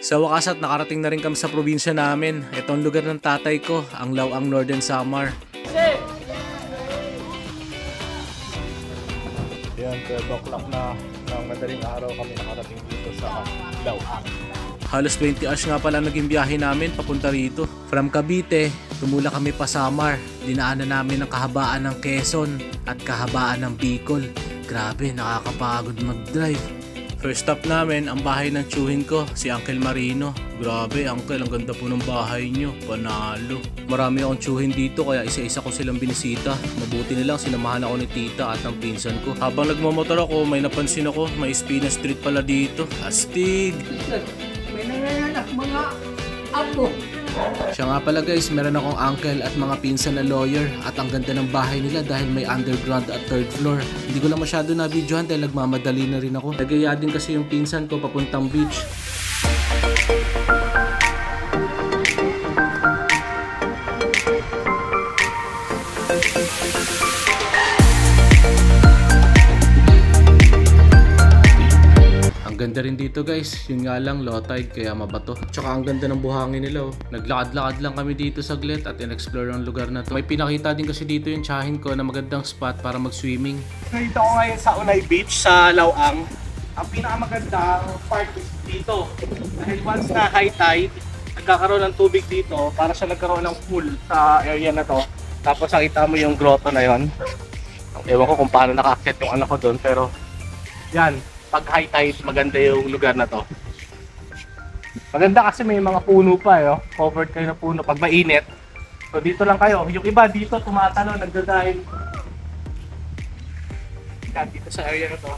Sa wakas at nakarating na rin kami sa probinsya namin. Ito ang lugar ng tatay ko, ang Laoang, Northern Samar. Yan, 12 o'clock na ng madaling araw kami nakarating dito sa Laoang. Halos 20 hours nga pala naging biyahe namin papunta rito. From Cavite, tumula kami pa Samar. Dinaanan namin ang kahabaan ng Quezon at kahabaan ng Bicol. Grabe, nakakapagod mag-drive. First stop namin, ang bahay ng tiyuhin ko, si Uncle Marino. Grabe, Uncle, ang ganda po ng bahay nyo. Panalo. Marami akong tiyuhin dito kaya isa-isa ko silang binisita. Mabuti nilang sinamahan ako ni tita at ng pinsan ko. Habang nagmamotor ako, may napansin ako, may Espina Street pala dito. Astig! May nanganganak mga apo. Siya nga pala guys, meron akong uncle at mga pinsan na lawyer at ang ganda ng bahay nila dahil may underground at third floor. Hindi ko lang masyado na-videohan dahil nagmamadali na rin ako. Nagaya din kasi yung pinsan ko papuntang beach. Ang ganda rin dito guys, yun nga lang low tide kaya mabato. Tsaka ang ganda ng buhangin nila oh. Naglakad-lakad lang kami dito saglit at in-explore ang lugar na to. May pinakita din kasi dito yung tsahin ko na magandang spot para mag-swimming. Dito ako ngayon sa Unay Beach sa Laoang. Ang pinakamagandang part is dito. Dahil once na high tide, nagkakaroon ng tubig dito para siya nagkaroon ng pool sa area na to. Tapos nakita mo yung grotto na yon. Ewan ko kung paano nakaakyat yung anak ko doon pero yan. Pag high tide, maganda yung lugar na to. Maganda kasi may mga puno pa, covered kayo na puno pag mainit. So dito lang kayo. Yung iba dito tumatalo, nagdadive. Dito sa area na to.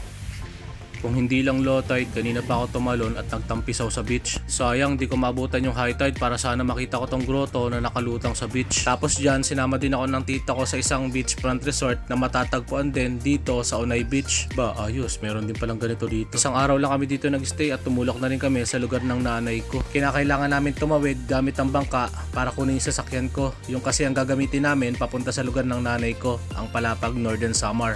Kung hindi lang low tide, kanina pa ako tumalon at nagtampisaw sa beach. Sayang di ko maabutan yung high tide para sana makita ko tong grotto na nakalutang sa beach. Tapos dyan, sinama din ako ng tita ko sa isang beachfront resort na matatagpuan din dito sa Unay Beach. Ba, ayos, meron din palang ganito dito. Isang araw lang kami dito nagstay at tumulak na rin kami sa lugar ng nanay ko. Kinakailangan namin tumawid gamit ang bangka para kunin yung sasakyan ko. Yung kasi ang gagamitin namin papunta sa lugar ng nanay ko, ang Palapag, Northern Samar.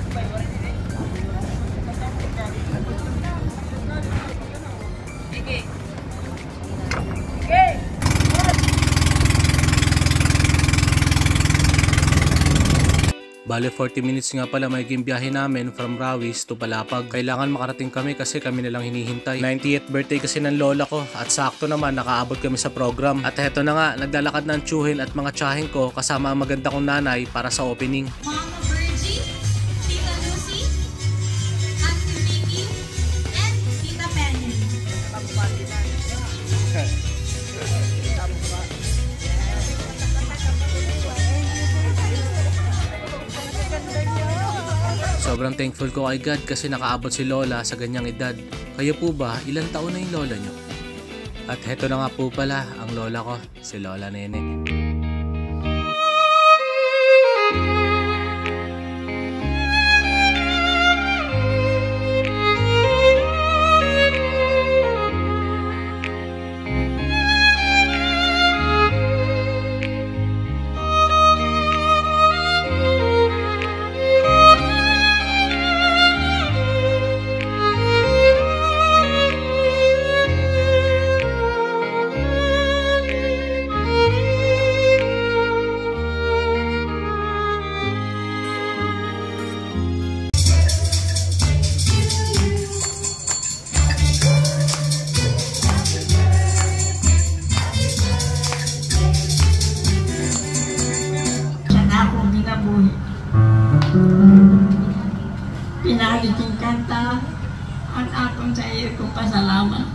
Bale 40 minutes nga pala magiging biyahe namin from Rawis to Palapag. Kailangan makarating kami kasi kami nalang hinihintay. 90th birthday kasi ng lola ko at sakto naman nakaabot kami sa program. At heto na nga, naglalakad ng tiyuhin at mga tsahin ko kasama ang maganda kong nanay para sa opening. Mama Virgie, Tita Lucy, Auntie Vicky, and Tita Penny. Sobrang thankful ko kay God kasi nakaabot si Lola sa ganyang edad. Kayo po ba, ilang taon na yung lola nyo? At heto na nga po pala ang lola ko, si Lola Nene. Pinaiting kanta ang akong sa iyo kong pasalamat.